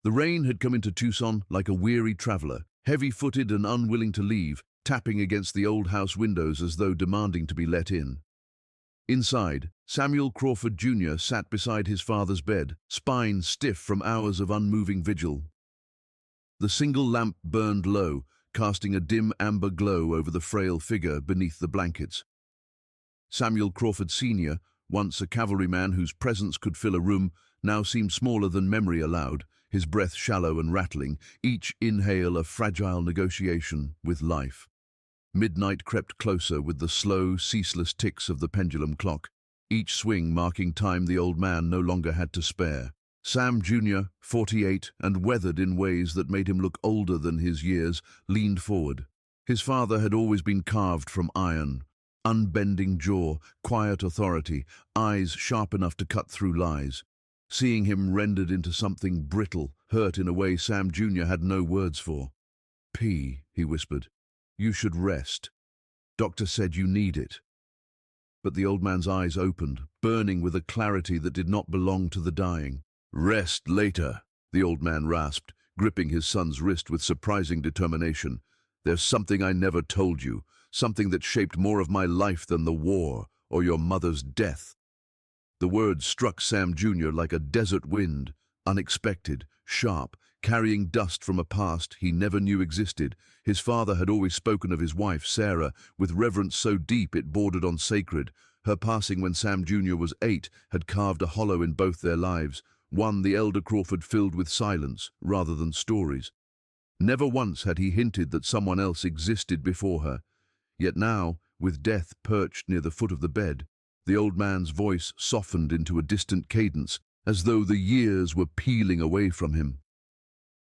The rain had come into Tucson like a weary traveler, heavy-footed and unwilling to leave, tapping against the old house windows as though demanding to be let in. Inside, Samuel Crawford Jr. sat beside his father's bed, spine stiff from hours of unmoving vigil. The single lamp burned low, casting a dim amber glow over the frail figure beneath the blankets. Samuel Crawford Sr., once a cavalryman whose presence could fill a room, now seemed smaller than memory allowed, his breath shallow and rattling, each inhale a fragile negotiation with life. Midnight crept closer with the slow, ceaseless ticks of the pendulum clock, each swing marking time the old man no longer had to spare. Sam Jr., 48, and weathered in ways that made him look older than his years, leaned forward. His father had always been carved from iron. Unbending jaw, quiet authority, eyes sharp enough to cut through lies. Seeing him rendered into something brittle, hurt in a way Sam Jr. had no words for. "P," he whispered. "You should rest. Doctor said you need it." But the old man's eyes opened, burning with a clarity that did not belong to the dying. "Rest later," the old man rasped, gripping his son's wrist with surprising determination. "There's something I never told you, something that shaped more of my life than the war or your mother's death." The words struck Sam Jr. like a desert wind, unexpected, sharp, carrying dust from a past he never knew existed. His father had always spoken of his wife, Sarah, with reverence so deep it bordered on sacred. Her passing when Sam Jr. was 8 had carved a hollow in both their lives, one the elder Crawford filled with silence rather than stories. Never once had he hinted that someone else existed before her. Yet now, with death perched near the foot of the bed, the old man's voice softened into a distant cadence, as though the years were peeling away from him.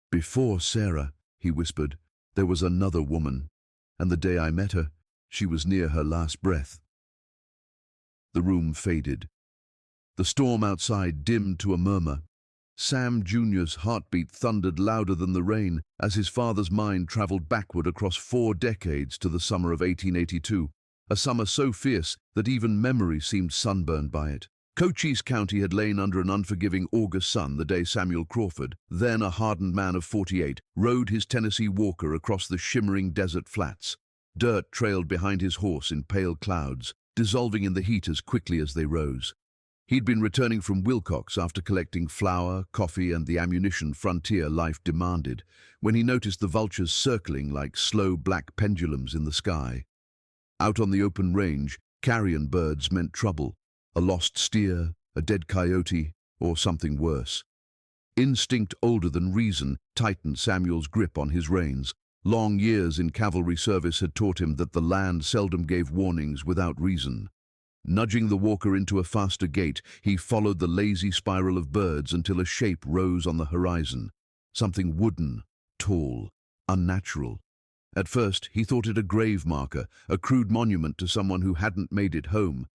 "Before Sarah," he whispered, "there was another woman, and the day I met her, she was near her last breath." The room faded. The storm outside dimmed to a murmur. Sam Jr.'s heartbeat thundered louder than the rain as his father's mind traveled backward across 4 decades to the summer of 1882, a summer so fierce that even memory seemed sunburned by it. Cochise County had lain under an unforgiving August sun the day Samuel Crawford, then a hardened man of 48, rode his Tennessee Walker across the shimmering desert flats. Dirt trailed behind his horse in pale clouds, dissolving in the heat as quickly as they rose. He'd been returning from Wilcox after collecting flour, coffee, and the ammunition frontier life demanded, when he noticed the vultures circling like slow black pendulums in the sky. Out on the open range, carrion birds meant trouble, a lost steer, a dead coyote, or something worse. Instinct older than reason tightened Samuel's grip on his reins. Long years in cavalry service had taught him that the land seldom gave warnings without reason. Nudging the walker into a faster gait, he followed the lazy spiral of birds until a shape rose on the horizon. Something wooden, tall, unnatural. At first, he thought it a grave marker, a crude monument to someone who hadn't made it home.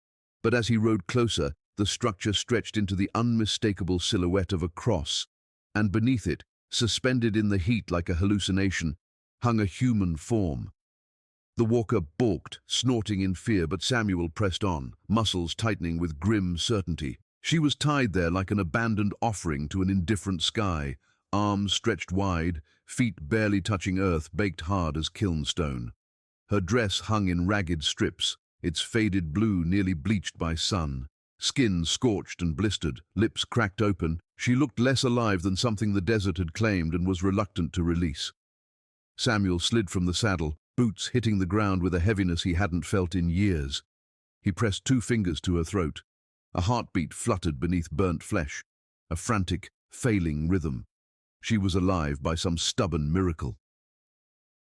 But as he rode closer, the structure stretched into the unmistakable silhouette of a cross, and beneath it, suspended in the heat like a hallucination, hung a human form. The walker balked, snorting in fear, but Samuel pressed on, muscles tightening with grim certainty. She was tied there like an abandoned offering to an indifferent sky, arms stretched wide, feet barely touching earth, baked hard as kiln stone. Her dress hung in ragged strips, its faded blue nearly bleached by sun. Skin scorched and blistered, lips cracked open, she looked less alive than something the desert had claimed and was reluctant to release. Samuel slid from the saddle, boots hitting the ground with a heaviness he hadn't felt in years. He pressed 2 fingers to her throat. A heartbeat fluttered beneath burnt flesh, a frantic, failing rhythm. She was alive by some stubborn miracle.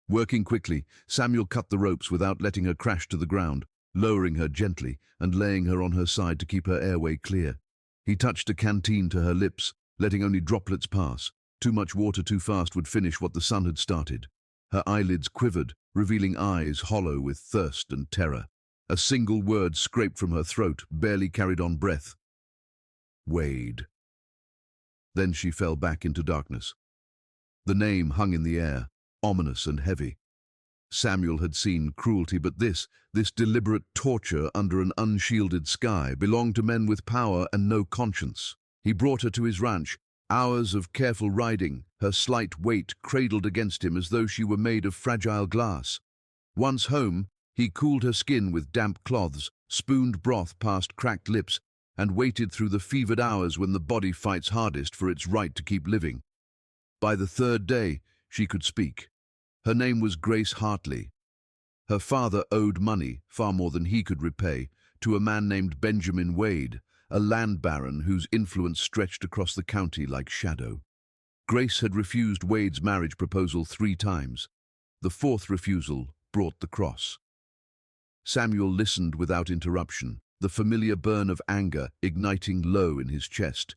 Working quickly, Samuel cut the ropes without letting her crash to the ground, lowering her gently and laying her on her side to keep her airway clear. He touched a canteen to her lips, letting only droplets pass. Too much water too fast would finish what the sun had started. Her eyelids quivered, revealing eyes hollow with thirst and terror. A single word scraped from her throat, barely carried on breath. Wade. Then she fell back into darkness. The name hung in the air, ominous and heavy. Samuel had seen cruelty, but this deliberate torture under an unshielded sky belonged to men with power and no conscience. He brought her to his ranch, Hours of careful riding, her slight weight cradled against him as though she were made of fragile glass. Once home, he cooled her skin with damp cloths, spooned broth past cracked lips, and waited through the fevered hours when the body fights hardest for its right to keep living. By the third day, she could speak. Her name was Grace Hartley. Her father owed money, far more than he could repay, to a man named Benjamin Wade, a land baron whose influence stretched across the county like shadow. Grace had refused Wade's marriage proposal 3 times. The 4th refusal brought the cross. Samuel listened without interruption, the familiar burn of anger igniting low in his chest.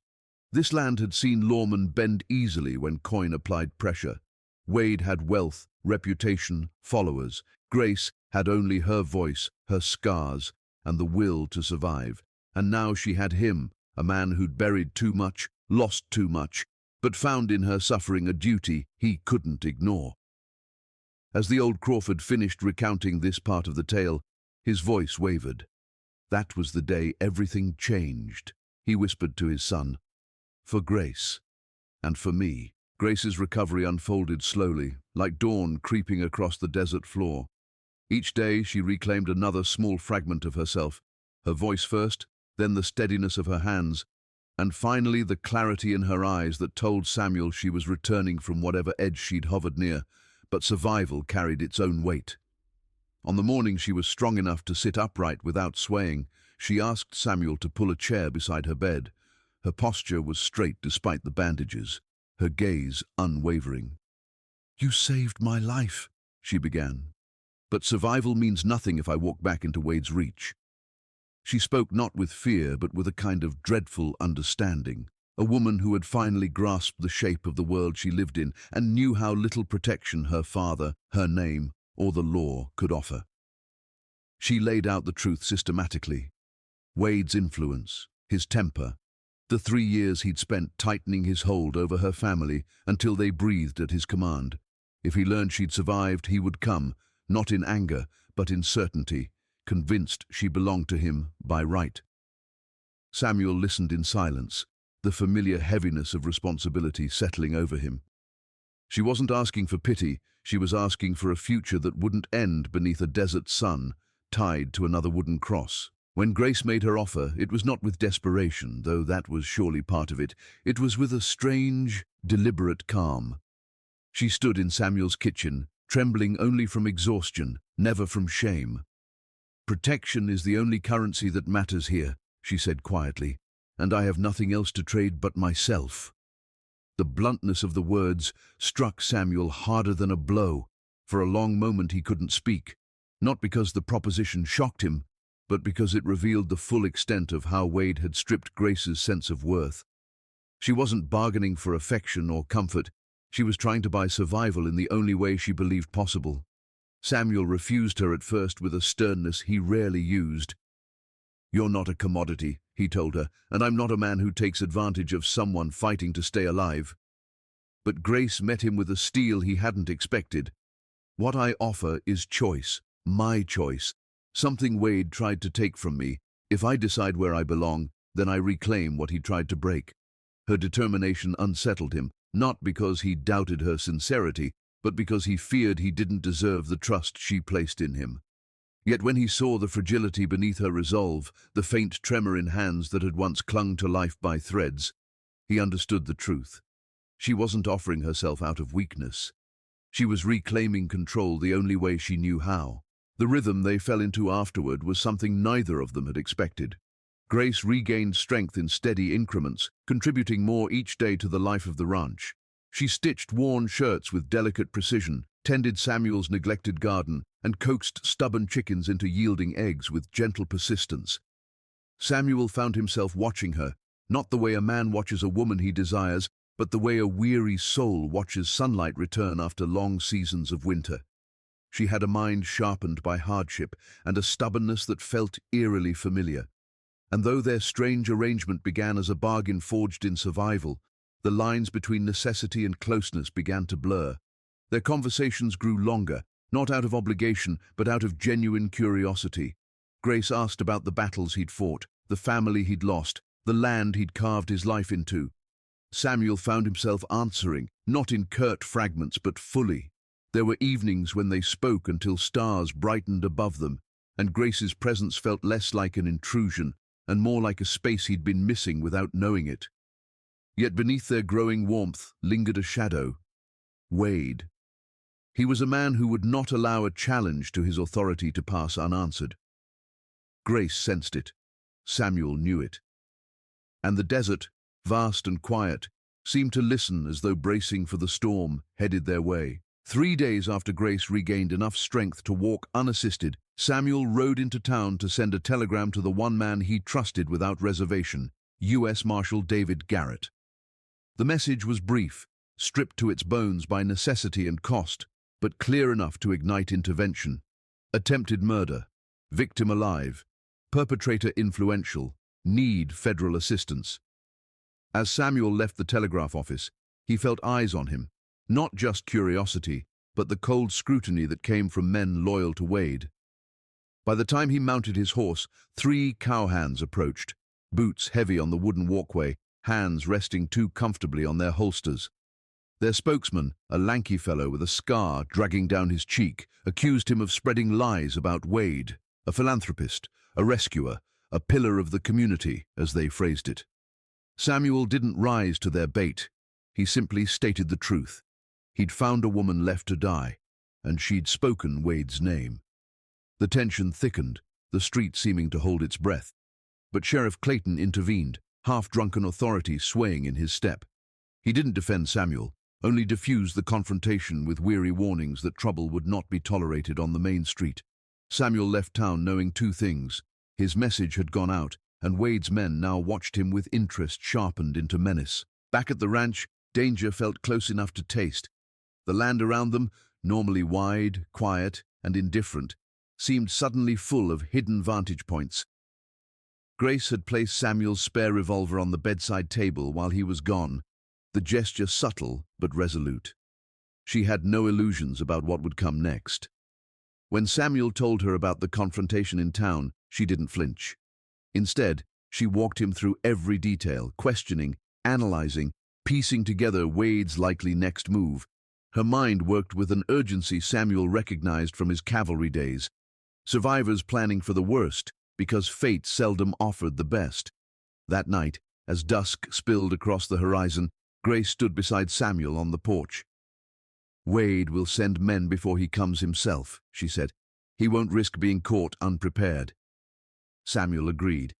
This land had seen lawmen bend easily when coin applied pressure. Wade had wealth, reputation, followers. Grace had only her voice, her scars, and the will to survive. And now she had him, a man who'd buried too much, lost too much, but found in her suffering a duty he couldn't ignore. As the old Crawford finished recounting this part of the tale, his voice wavered. That was the day everything changed, he whispered to his son. For Grace, and for me. Grace's recovery unfolded slowly, like dawn creeping across the desert floor. Each day she reclaimed another small fragment of herself, her voice first, then the steadiness of her hands, and finally the clarity in her eyes that told Samuel she was returning from whatever edge she'd hovered near, but survival carried its own weight. On the morning she was strong enough to sit upright without swaying, she asked Samuel to pull a chair beside her bed. Her posture was straight despite the bandages, her gaze unwavering. "You saved my life," she began. "But survival means nothing if I walk back into Wade's reach." She spoke not with fear, but with a kind of dreadful understanding. A woman who had finally grasped the shape of the world she lived in and knew how little protection her father, her name, or the law could offer. She laid out the truth systematically. Wade's influence, his temper, the 3 years he'd spent tightening his hold over her family until they breathed at his command. If he learned she'd survived, he would come, not in anger, but in certainty, convinced she belonged to him by right. Samuel listened in silence, the familiar heaviness of responsibility settling over him. She wasn't asking for pity, she was asking for a future that wouldn't end beneath a desert sun, tied to another wooden cross. When Grace made her offer, it was not with desperation, though that was surely part of it. It was with a strange, deliberate calm. She stood in Samuel's kitchen, trembling only from exhaustion, never from shame. "Protection is the only currency that matters here," she said quietly, "and I have nothing else to trade but myself." The bluntness of the words struck Samuel harder than a blow. For a long moment he couldn't speak, not because the proposition shocked him, but because it revealed the full extent of how Wade had stripped Grace's sense of worth. She wasn't bargaining for affection or comfort, she was trying to buy survival in the only way she believed possible. Samuel refused her at first with a sternness he rarely used. "You're not a commodity," he told her, "and I'm not a man who takes advantage of someone fighting to stay alive." But Grace met him with a steel he hadn't expected. "What I offer is choice, my choice. Something Wade tried to take from me. If I decide where I belong, then I reclaim what he tried to break." Her determination unsettled him, not because he doubted her sincerity, but because he feared he didn't deserve the trust she placed in him. Yet when he saw the fragility beneath her resolve, the faint tremor in hands that had once clung to life by threads, he understood the truth. She wasn't offering herself out of weakness. She was reclaiming control the only way she knew how. The rhythm they fell into afterward was something neither of them had expected. Grace regained strength in steady increments, contributing more each day to the life of the ranch. She stitched worn shirts with delicate precision, tended Samuel's neglected garden, and coaxed stubborn chickens into yielding eggs with gentle persistence. Samuel found himself watching her, not the way a man watches a woman he desires, but the way a weary soul watches sunlight return after long seasons of winter. She had a mind sharpened by hardship and a stubbornness that felt eerily familiar. And though their strange arrangement began as a bargain forged in survival, the lines between necessity and closeness began to blur. Their conversations grew longer, not out of obligation, but out of genuine curiosity. Grace asked about the battles he'd fought, the family he'd lost, the land he'd carved his life into. Samuel found himself answering, not in curt fragments but fully. There were evenings when they spoke until stars brightened above them, and Grace's presence felt less like an intrusion and more like a space he'd been missing without knowing it. Yet beneath their growing warmth lingered a shadow. Wade. He was a man who would not allow a challenge to his authority to pass unanswered. Grace sensed it. Samuel knew it. And the desert, vast and quiet, seemed to listen as though bracing for the storm headed their way. 3 days after Grace regained enough strength to walk unassisted, Samuel rode into town to send a telegram to the one man he trusted without reservation, U.S. Marshal David Garrett. The message was brief, stripped to its bones by necessity and cost, but clear enough to ignite intervention. Attempted murder, victim alive, perpetrator influential, need federal assistance. As Samuel left the telegraph office, he felt eyes on him, not just curiosity, but the cold scrutiny that came from men loyal to Wade. By the time he mounted his horse, 3 cowhands approached, boots heavy on the wooden walkway, hands resting too comfortably on their holsters. Their spokesman, a lanky fellow with a scar dragging down his cheek, accused him of spreading lies about Wade, a philanthropist, a rescuer, a pillar of the community, as they phrased it. Samuel didn't rise to their bait. He simply stated the truth. He'd found a woman left to die, and she'd spoken Wade's name. The tension thickened, the street seeming to hold its breath. But Sheriff Clayton intervened, half-drunken authority swaying in his step. He didn't defend Samuel, only diffused the confrontation with weary warnings that trouble would not be tolerated on the main street. Samuel left town knowing 2 things. His message had gone out, and Wade's men now watched him with interest sharpened into menace. Back at the ranch, danger felt close enough to taste. The land around them, normally wide, quiet, and indifferent, seemed suddenly full of hidden vantage points. Grace had placed Samuel's spare revolver on the bedside table while he was gone, the gesture subtle but resolute. She had no illusions about what would come next. When Samuel told her about the confrontation in town, she didn't flinch. Instead, she walked him through every detail, questioning, analyzing, piecing together Wade's likely next move. Her mind worked with an urgency Samuel recognized from his cavalry days. Survivors planning for the worst, because fate seldom offered the best. That night, as dusk spilled across the horizon, Grace stood beside Samuel on the porch. "Wade will send men before he comes himself," she said. "He won't risk being caught unprepared." Samuel agreed.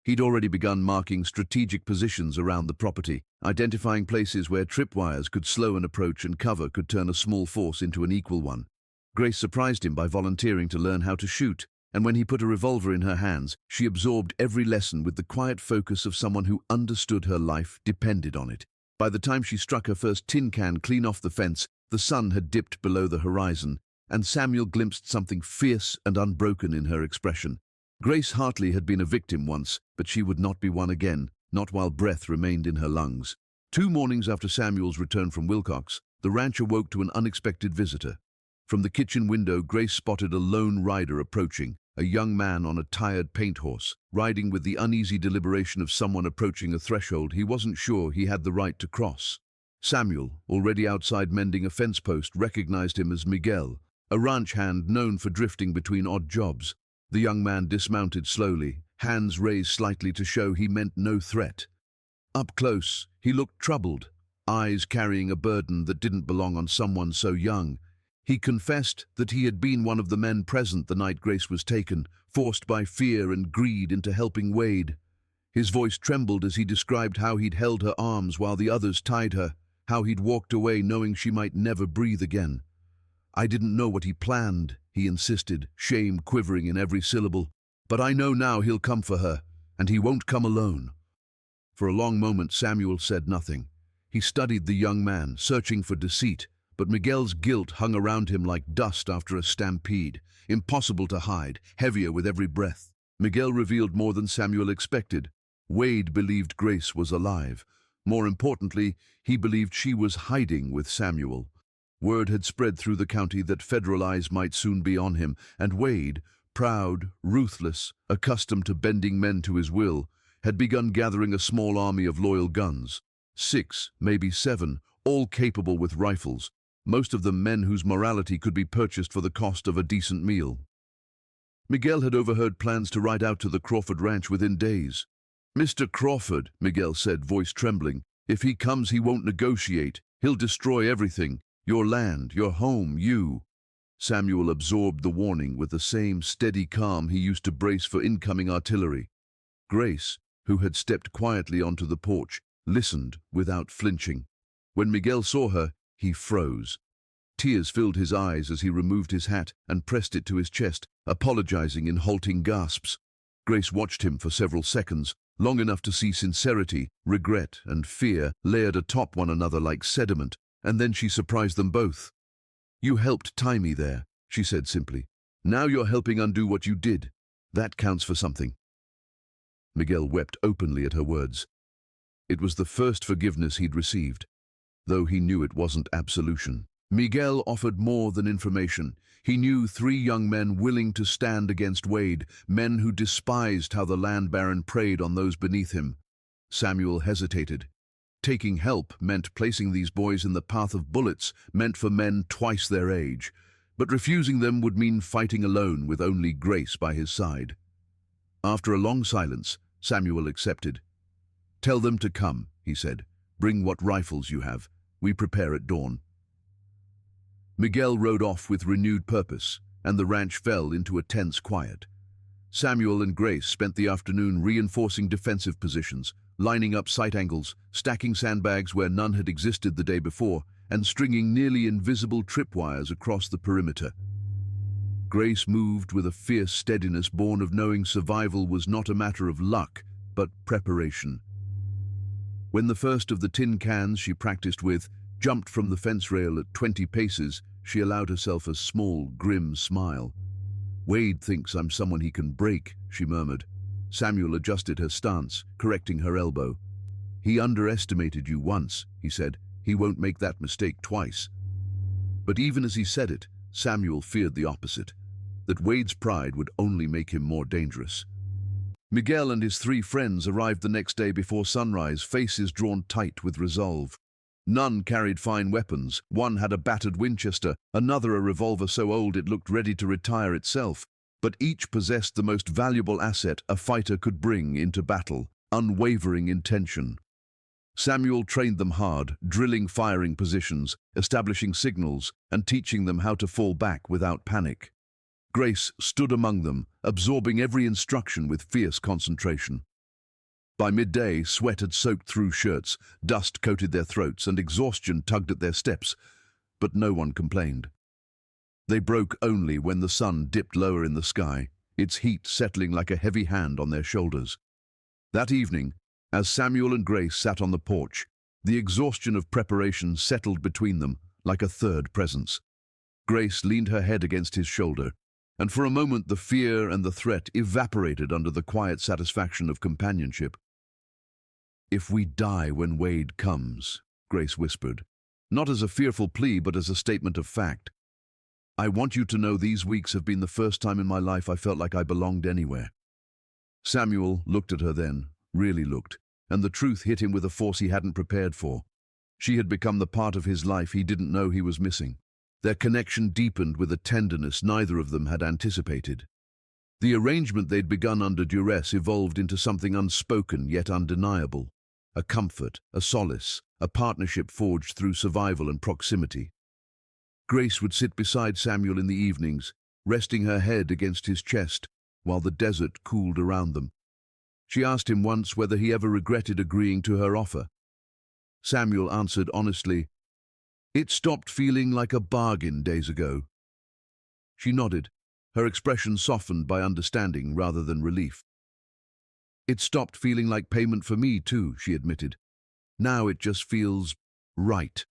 He'd already begun marking strategic positions around the property, identifying places where tripwires could slow an approach and cover could turn a small force into an equal one. Grace surprised him by volunteering to learn how to shoot, and when he put a revolver in her hands, she absorbed every lesson with the quiet focus of someone who understood her life depended on it. By the time she struck her first tin can clean off the fence, the sun had dipped below the horizon, and Samuel glimpsed something fierce and unbroken in her expression. Grace Hartley had been a victim once, but she would not be one again, not while breath remained in her lungs. 2 mornings after Samuel's return from Wilcox, the ranch awoke to an unexpected visitor. From the kitchen window, Grace spotted a lone rider approaching, a young man on a tired paint horse, riding with the uneasy deliberation of someone approaching a threshold he wasn't sure he had the right to cross. Samuel, already outside mending a fence post, recognized him as Miguel, a ranch hand known for drifting between odd jobs. The young man dismounted slowly, hands raised slightly to show he meant no threat. Up close, he looked troubled, eyes carrying a burden that didn't belong on someone so young. He confessed that he had been one of the men present the night Grace was taken, forced by fear and greed into helping Wade. His voice trembled as he described how he'd held her arms while the others tied her, how he'd walked away knowing she might never breathe again. "I didn't know what he planned," he insisted, shame quivering in every syllable. "But I know now he'll come for her, and he won't come alone." For a long moment Samuel said nothing. He studied the young man, searching for deceit, but Miguel's guilt hung around him like dust after a stampede, impossible to hide, heavier with every breath. Miguel revealed more than Samuel expected. Wade believed Grace was alive. More importantly, he believed she was hiding with Samuel. Word had spread through the county that federal eyes might soon be on him, and Wade, proud, ruthless, accustomed to bending men to his will, had begun gathering a small army of loyal guns. 6, maybe 7, all capable with rifles, most of them men whose morality could be purchased for the cost of a decent meal. Miguel had overheard plans to ride out to the Crawford ranch within days. "Mr. Crawford," Miguel said, voice trembling, "if he comes, he won't negotiate. He'll destroy everything. Your land, your home, you." Samuel absorbed the warning with the same steady calm he used to brace for incoming artillery. Grace, who had stepped quietly onto the porch, listened without flinching. When Miguel saw her, he froze. Tears filled his eyes as he removed his hat and pressed it to his chest, apologizing in halting gasps. Grace watched him for several seconds, long enough to see sincerity, regret, and fear layered atop one another like sediment, and then she surprised them both. "You helped tie me there," she said simply. "Now you're helping undo what you did. That counts for something." Miguel wept openly at her words. It was the first forgiveness he'd received, though he knew it wasn't absolution. Miguel offered more than information. He knew 3 young men willing to stand against Wade, men who despised how the land baron preyed on those beneath him. Samuel hesitated. Taking help meant placing these boys in the path of bullets meant for men twice their age, but refusing them would mean fighting alone with only Grace by his side. After a long silence, Samuel accepted. "Tell them to come," he said. "Bring what rifles you have. We prepare at dawn." Miguel rode off with renewed purpose, and the ranch fell into a tense quiet. Samuel and Grace spent the afternoon reinforcing defensive positions, lining up sight angles, stacking sandbags where none had existed the day before, and stringing nearly invisible tripwires across the perimeter. Grace moved with a fierce steadiness born of knowing survival was not a matter of luck, but preparation. When the first of the tin cans she practiced with jumped from the fence rail at 20 paces, she allowed herself a small, grim smile. "Wade thinks I'm someone he can break," she murmured. Samuel adjusted her stance, correcting her elbow. "He underestimated you once," he said. "He won't make that mistake twice." But even as he said it, Samuel feared the opposite, that Wade's pride would only make him more dangerous. Miguel and his 3 friends arrived the next day before sunrise, faces drawn tight with resolve. None carried fine weapons. One had a battered Winchester, another a revolver so old it looked ready to retire itself. But each possessed the most valuable asset a fighter could bring into battle: unwavering intention. Samuel trained them hard, drilling firing positions, establishing signals, and teaching them how to fall back without panic. Grace stood among them, absorbing every instruction with fierce concentration. By midday, sweat had soaked through shirts, dust coated their throats, and exhaustion tugged at their steps, but no one complained. They broke only when the sun dipped lower in the sky, its heat settling like a heavy hand on their shoulders. That evening, as Samuel and Grace sat on the porch, the exhaustion of preparation settled between them like a third presence. Grace leaned her head against his shoulder, and for a moment the fear and the threat evaporated under the quiet satisfaction of companionship. "If we die when Wade comes," Grace whispered, not as a fearful plea but as a statement of fact. "I want you to know these weeks have been the first time in my life I felt like I belonged anywhere." Samuel looked at her then, really looked, and the truth hit him with a force he hadn't prepared for. She had become the part of his life he didn't know he was missing. Their connection deepened with a tenderness neither of them had anticipated. The arrangement they'd begun under duress evolved into something unspoken yet undeniable. A comfort, a solace, a partnership forged through survival and proximity. Grace would sit beside Samuel in the evenings, resting her head against his chest while the desert cooled around them. She asked him once whether he ever regretted agreeing to her offer. Samuel answered honestly, "It stopped feeling like a bargain days ago." She nodded, her expression softened by understanding rather than relief. "It stopped feeling like payment for me too," she admitted. "Now it just feels right."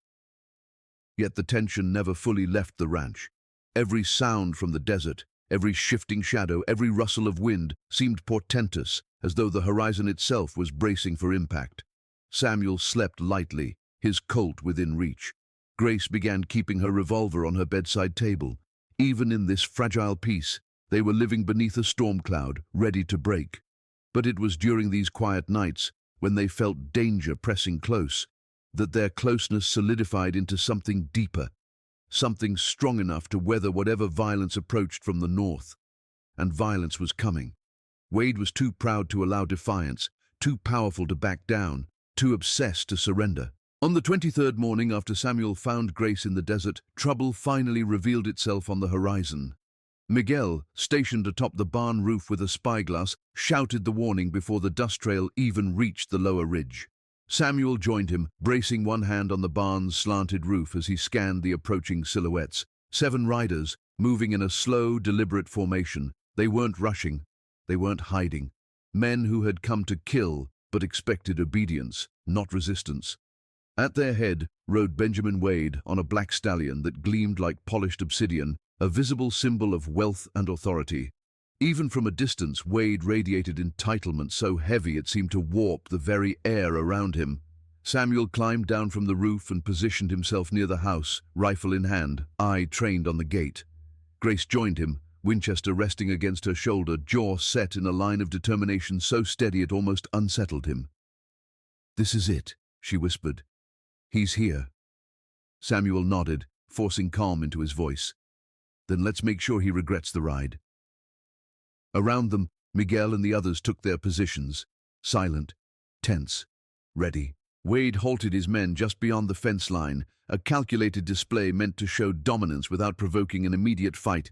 Yet the tension never fully left the ranch. Every sound from the desert, every shifting shadow, every rustle of wind seemed portentous, as though the horizon itself was bracing for impact. Samuel slept lightly, his Colt within reach. Grace began keeping her revolver on her bedside table. Even in this fragile peace, they were living beneath a storm cloud, ready to break. But it was during these quiet nights, when they felt danger pressing close, that their closeness solidified into something deeper, something strong enough to weather whatever violence approached from the north. And violence was coming. Wade was too proud to allow defiance, too powerful to back down, too obsessed to surrender. On the 23rd morning after Samuel found Grace in the desert, trouble finally revealed itself on the horizon. Miguel, stationed atop the barn roof with a spyglass, shouted the warning before the dust trail even reached the lower ridge. Samuel joined him, bracing one hand on the barn's slanted roof as he scanned the approaching silhouettes. 7 riders, moving in a slow, deliberate formation. They weren't rushing. They weren't hiding. Men who had come to kill, but expected obedience, not resistance. At their head rode Benjamin Wade on a black stallion that gleamed like polished obsidian, a visible symbol of wealth and authority. Even from a distance, Wade radiated entitlement so heavy it seemed to warp the very air around him. Samuel climbed down from the roof and positioned himself near the house, rifle in hand, eye trained on the gate. Grace joined him, Winchester resting against her shoulder, jaw set in a line of determination so steady it almost unsettled him. "This is it," she whispered. "He's here." Samuel nodded, forcing calm into his voice. "Then let's make sure he regrets the ride." Around them, Miguel and the others took their positions, silent, tense, ready. Wade halted his men just beyond the fence line, a calculated display meant to show dominance without provoking an immediate fight.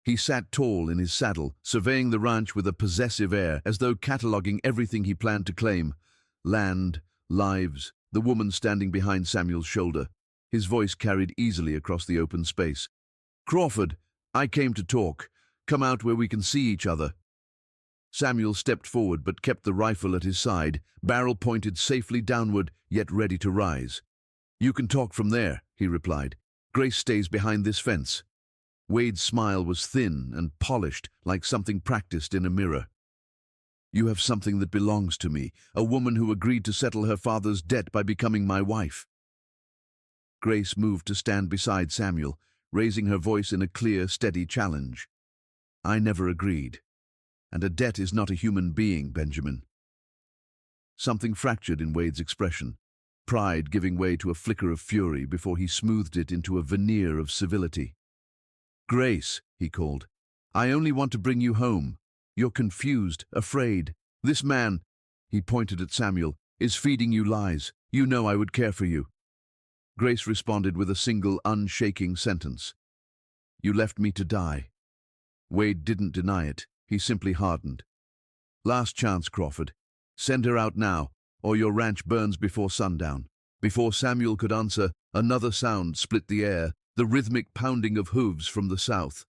He sat tall in his saddle, surveying the ranch with a possessive air, as though cataloguing everything he planned to claim. Land, lives, the woman standing behind Samuel's shoulder. His voice carried easily across the open space. "Crawford, I came to talk. Come out where we can see each other." Samuel stepped forward but kept the rifle at his side, barrel pointed safely downward, yet ready to rise. "You can talk from there," he replied. "Grace stays behind this fence." Wade's smile was thin and polished, like something practiced in a mirror. "You have something that belongs to me, a woman who agreed to settle her father's debt by becoming my wife." Grace moved to stand beside Samuel, raising her voice in a clear, steady challenge. "I never agreed. And a debt is not a human being, Benjamin." Something fractured in Wade's expression, pride giving way to a flicker of fury before he smoothed it into a veneer of civility. "Grace," he called, "I only want to bring you home. You're confused, afraid. This man," he pointed at Samuel, "is feeding you lies. You know I would care for you." Grace responded with a single, unshaking sentence. "You left me to die." Wade didn't deny it. He simply hardened. "Last chance, Crawford. Send her out now, or your ranch burns before sundown." Before Samuel could answer, another sound split the air, the rhythmic pounding of hooves from the south.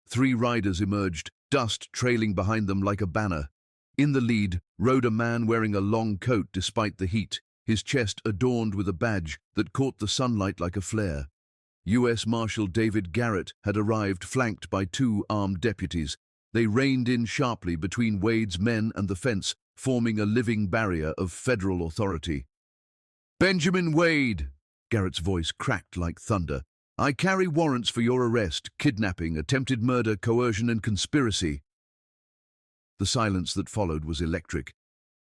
3 riders emerged, dust trailing behind them like a banner. In the lead rode a man wearing a long coat despite the heat, his chest adorned with a badge that caught the sunlight like a flare. U.S. Marshal David Garrett had arrived, flanked by 2 armed deputies. They reined in sharply between Wade's men and the fence, forming a living barrier of federal authority. "Benjamin Wade," Garrett's voice cracked like thunder, "I carry warrants for your arrest, kidnapping, attempted murder, coercion, and conspiracy." The silence that followed was electric.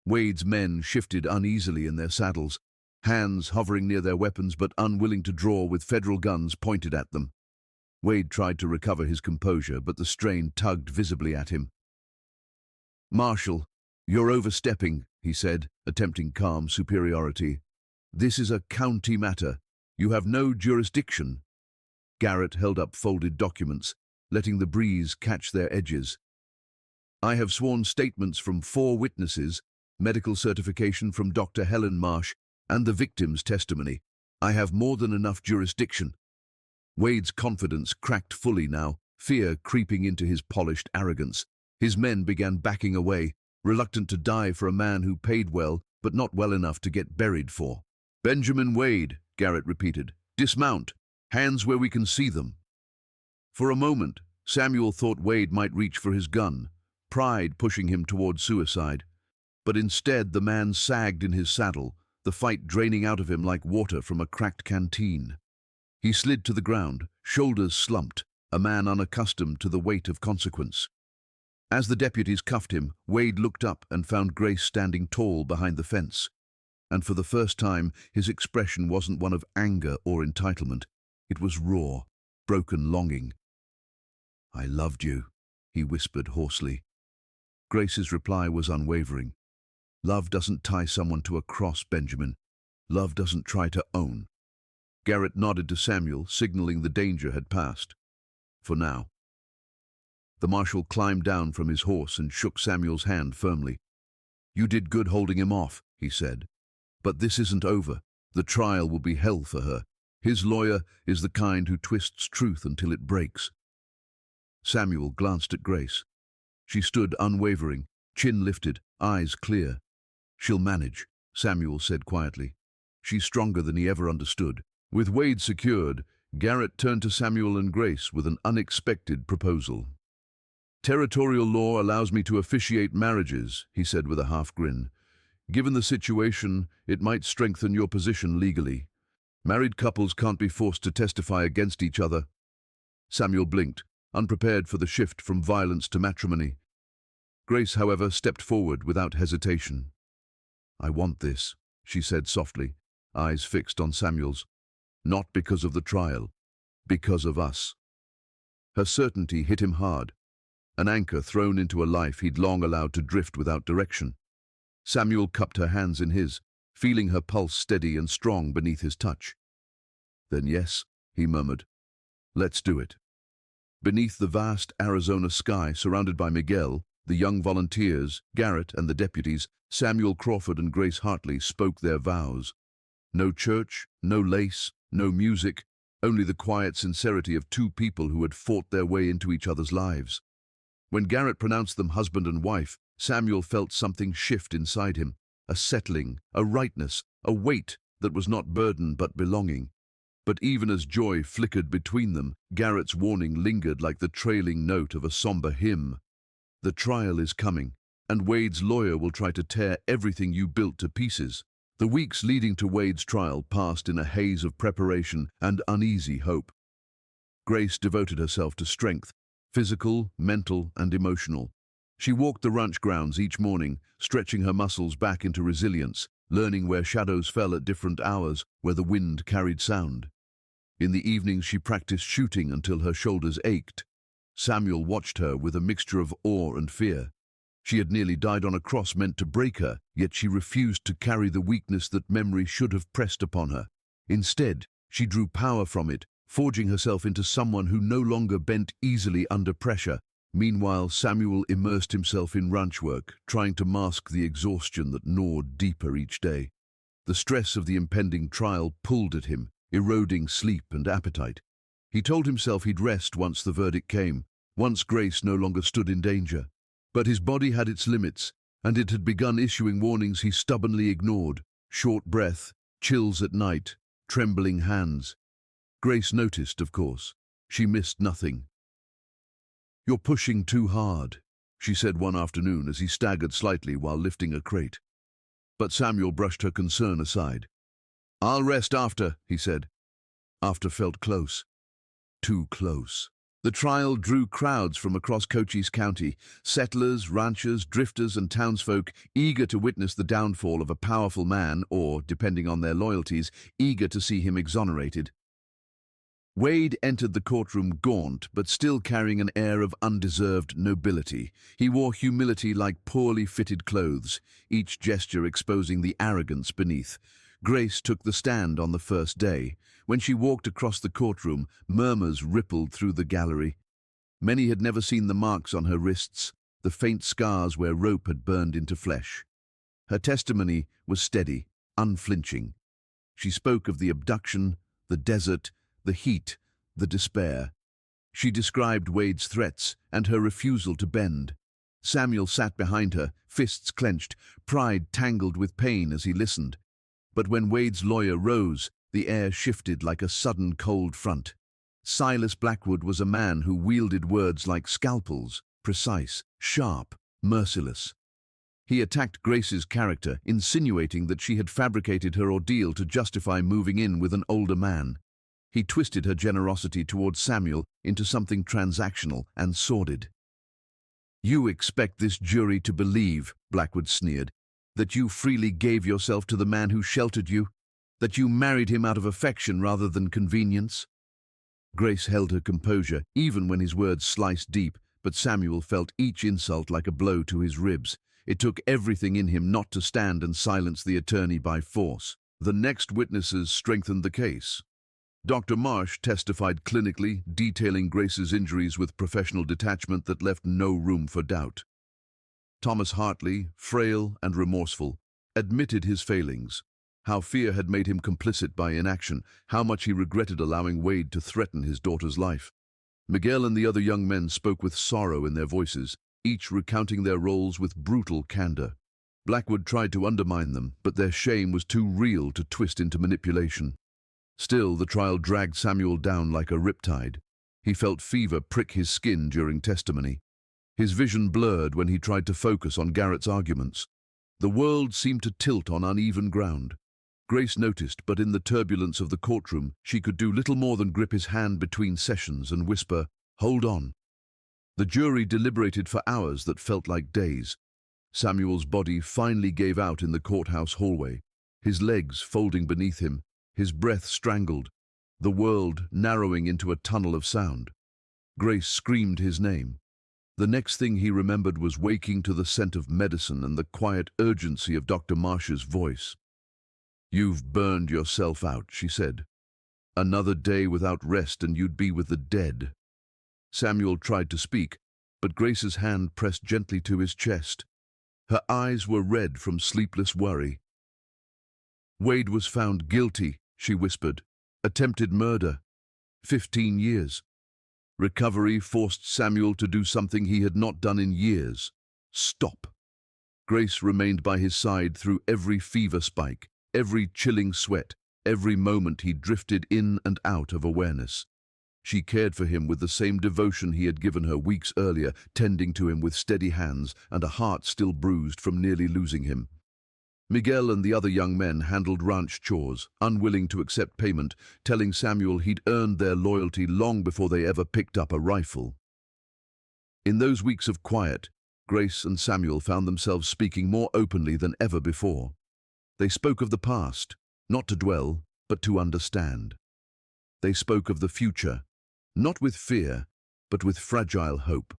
Wade's men shifted uneasily in their saddles, hands hovering near their weapons but unwilling to draw with federal guns pointed at them. Wade tried to recover his composure, but the strain tugged visibly at him. "Marshal, you're overstepping," he said, attempting calm superiority. "This is a county matter. You have no jurisdiction." Garrett held up folded documents, letting the breeze catch their edges. "I have sworn statements from 4 witnesses, medical certification from Dr. Helen Marsh, and the victim's testimony. I have more than enough jurisdiction." Wade's confidence cracked fully now, fear creeping into his polished arrogance. His men began backing away, reluctant to die for a man who paid well, but not well enough to get buried for. "Benjamin Wade," Garrett repeated. "Dismount. Hands where we can see them." For a moment, Samuel thought Wade might reach for his gun, pride pushing him toward suicide. But instead, the man sagged in his saddle, the fight draining out of him like water from a cracked canteen. He slid to the ground, shoulders slumped, a man unaccustomed to the weight of consequence. As the deputies cuffed him, Wade looked up and found Grace standing tall behind the fence. And for the first time, his expression wasn't one of anger or entitlement. It was raw, broken longing. "I loved you," he whispered hoarsely. Grace's reply was unwavering. "Love doesn't tie someone to a cross, Benjamin. Love doesn't try to own." Garrett nodded to Samuel, signaling the danger had passed. For now. The marshal climbed down from his horse and shook Samuel's hand firmly. "You did good holding him off," he said. "But this isn't over. The trial will be hell for her. His lawyer is the kind who twists truth until it breaks." Samuel glanced at Grace. She stood unwavering, chin lifted, eyes clear. "She'll manage," Samuel said quietly. "She's stronger than he ever understood." With Wade secured, Garrett turned to Samuel and Grace with an unexpected proposal. "Territorial law allows me to officiate marriages," he said with a half grin. "Given the situation, it might strengthen your position legally. Married couples can't be forced to testify against each other." Samuel blinked, unprepared for the shift from violence to matrimony. Grace, however, stepped forward without hesitation. "I want this," she said softly, eyes fixed on Samuel's. "Not because of the trial, because of us." Her certainty hit him hard, an anchor thrown into a life he'd long allowed to drift without direction. Samuel cupped her hands in his, feeling her pulse steady and strong beneath his touch. "Then yes," he murmured. "Let's do it." Beneath the vast Arizona sky, surrounded by Miguel, the young volunteers, Garrett and the deputies, Samuel Crawford and Grace Hartley spoke their vows. No church, no lace, no music, only the quiet sincerity of two people who had fought their way into each other's lives. When Garrett pronounced them husband and wife, Samuel felt something shift inside him, a settling, a rightness, a weight that was not burden but belonging. But even as joy flickered between them, Garrett's warning lingered like the trailing note of a somber hymn. "The trial is coming, and Wade's lawyer will try to tear everything you built to pieces." The weeks leading to Wade's trial passed in a haze of preparation and uneasy hope. Grace devoted herself to strength, physical, mental, and emotional. She walked the ranch grounds each morning, stretching her muscles back into resilience, learning where shadows fell at different hours, where the wind carried sound. In the evenings she practiced shooting until her shoulders ached. Samuel watched her with a mixture of awe and fear. She had nearly died on a cross meant to break her, yet she refused to carry the weakness that memory should have pressed upon her. Instead, she drew power from it, forging herself into someone who no longer bent easily under pressure. Meanwhile, Samuel immersed himself in ranch work, trying to mask the exhaustion that gnawed deeper each day. The stress of the impending trial pulled at him, eroding sleep and appetite. He told himself he'd rest once the verdict came, once Grace no longer stood in danger. But his body had its limits, and it had begun issuing warnings he stubbornly ignored: short breath, chills at night, trembling hands. Grace noticed, of course. She missed nothing. "You're pushing too hard," she said one afternoon as he staggered slightly while lifting a crate. But Samuel brushed her concern aside. "I'll rest after," he said. After felt close. Too close. The trial drew crowds from across Cochise County, settlers, ranchers, drifters, and townsfolk eager to witness the downfall of a powerful man or, depending on their loyalties, eager to see him exonerated. Wade entered the courtroom gaunt, but still carrying an air of undeserved nobility. He wore humility like poorly fitted clothes, each gesture exposing the arrogance beneath. Grace took the stand on the first day. When she walked across the courtroom, murmurs rippled through the gallery. Many had never seen the marks on her wrists, the faint scars where rope had burned into flesh. Her testimony was steady, unflinching. She spoke of the abduction, the desert, the heat, the despair. She described Wade's threats and her refusal to bend. Samuel sat behind her, fists clenched, pride tangled with pain as he listened. But when Wade's lawyer rose, the air shifted like a sudden cold front. Silas Blackwood was a man who wielded words like scalpels, precise, sharp, merciless. He attacked Grace's character, insinuating that she had fabricated her ordeal to justify moving in with an older man. He twisted her generosity towards Samuel into something transactional and sordid. "You expect this jury to believe," Blackwood sneered, "that you freely gave yourself to the man who sheltered you? That you married him out of affection rather than convenience?" Grace held her composure, even when his words sliced deep, but Samuel felt each insult like a blow to his ribs. It took everything in him not to stand and silence the attorney by force. The next witnesses strengthened the case. Dr. Marsh testified clinically, detailing Grace's injuries with professional detachment that left no room for doubt. Thomas Hartley, frail and remorseful, admitted his failings, how fear had made him complicit by inaction, how much he regretted allowing Wade to threaten his daughter's life. Miguel and the other young men spoke with sorrow in their voices, each recounting their roles with brutal candor. Blackwood tried to undermine them, but their shame was too real to twist into manipulation. Still, the trial dragged Samuel down like a riptide. He felt fever prick his skin during testimony. His vision blurred when he tried to focus on Garrett's arguments. The world seemed to tilt on uneven ground. Grace noticed, but in the turbulence of the courtroom, she could do little more than grip his hand between sessions and whisper, "Hold on." The jury deliberated for hours that felt like days. Samuel's body finally gave out in the courthouse hallway, his legs folding beneath him, his breath strangled, the world narrowing into a tunnel of sound. Grace screamed his name. The next thing he remembered was waking to the scent of medicine and the quiet urgency of Dr. Marsh's voice. "You've burned yourself out," she said. "Another day without rest and you'd be with the dead." Samuel tried to speak, but Grace's hand pressed gently to his chest. Her eyes were red from sleepless worry. "Wade was found guilty," she whispered. "Attempted murder. 15 years. Recovery forced Samuel to do something he had not done in years. Stop." Grace remained by his side through every fever spike, every chilling sweat, every moment he drifted in and out of awareness. She cared for him with the same devotion he had given her weeks earlier, tending to him with steady hands and a heart still bruised from nearly losing him. Miguel and the other young men handled ranch chores, unwilling to accept payment, telling Samuel he'd earned their loyalty long before they ever picked up a rifle. In those weeks of quiet, Grace and Samuel found themselves speaking more openly than ever before. They spoke of the past, not to dwell, but to understand. They spoke of the future, not with fear, but with fragile hope.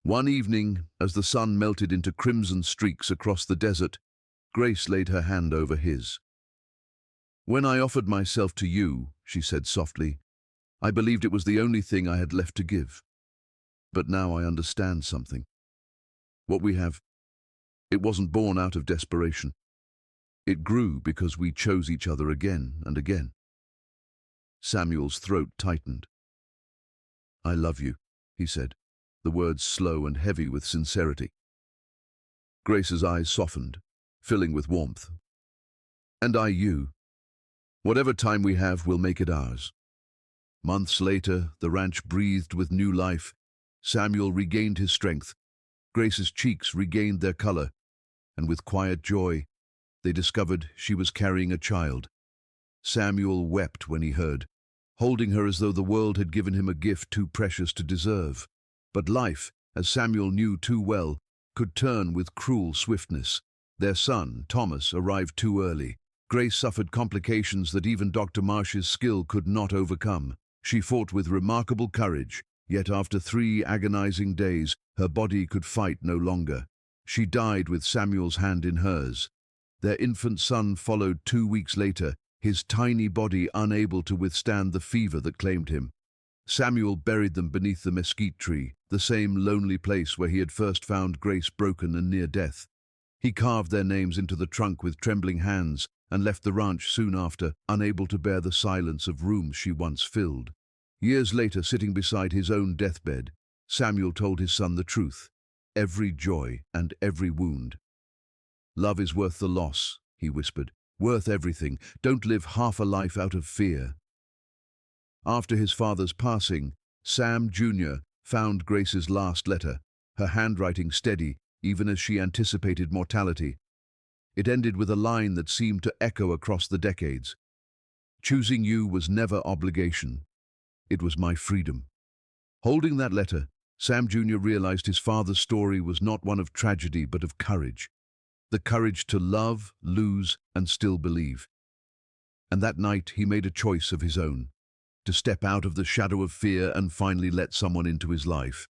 One evening, as the sun melted into crimson streaks across the desert, Grace laid her hand over his. "When I offered myself to you," she said softly, "I believed it was the only thing I had left to give. But now I understand something. What we have, it wasn't born out of desperation. It grew because we chose each other again and again." Samuel's throat tightened. "I love you," he said, the words slow and heavy with sincerity. Grace's eyes softened, filling with warmth. "And I you. Whatever time we have, we'll make it ours." Months later, the ranch breathed with new life. Samuel regained his strength. Grace's cheeks regained their color, and with quiet joy, they discovered she was carrying a child. Samuel wept when he heard, holding her as though the world had given him a gift too precious to deserve. But life, as Samuel knew too well, could turn with cruel swiftness. Their son, Thomas, arrived too early. Grace suffered complications that even Dr. Marsh's skill could not overcome. She fought with remarkable courage, yet after 3 agonizing days, her body could fight no longer. She died with Samuel's hand in hers. Their infant son followed 2 weeks later, his tiny body unable to withstand the fever that claimed him. Samuel buried them beneath the mesquite tree, the same lonely place where he had first found Grace broken and near death. He carved their names into the trunk with trembling hands and left the ranch soon after, unable to bear the silence of rooms she once filled. Years later, sitting beside his own deathbed, Samuel told his son the truth, every joy and every wound. "Love is worth the loss," he whispered, "worth everything. Don't live half a life out of fear." After his father's passing, Sam Jr. found Grace's last letter, her handwriting steady, even as she anticipated mortality. It ended with a line that seemed to echo across the decades. "Choosing you was never obligation. It was my freedom." Holding that letter, Sam Jr. realized his father's story was not one of tragedy but of courage. The courage to love, lose, and still believe. And that night he made a choice of his own, to step out of the shadow of fear and finally let someone into his life.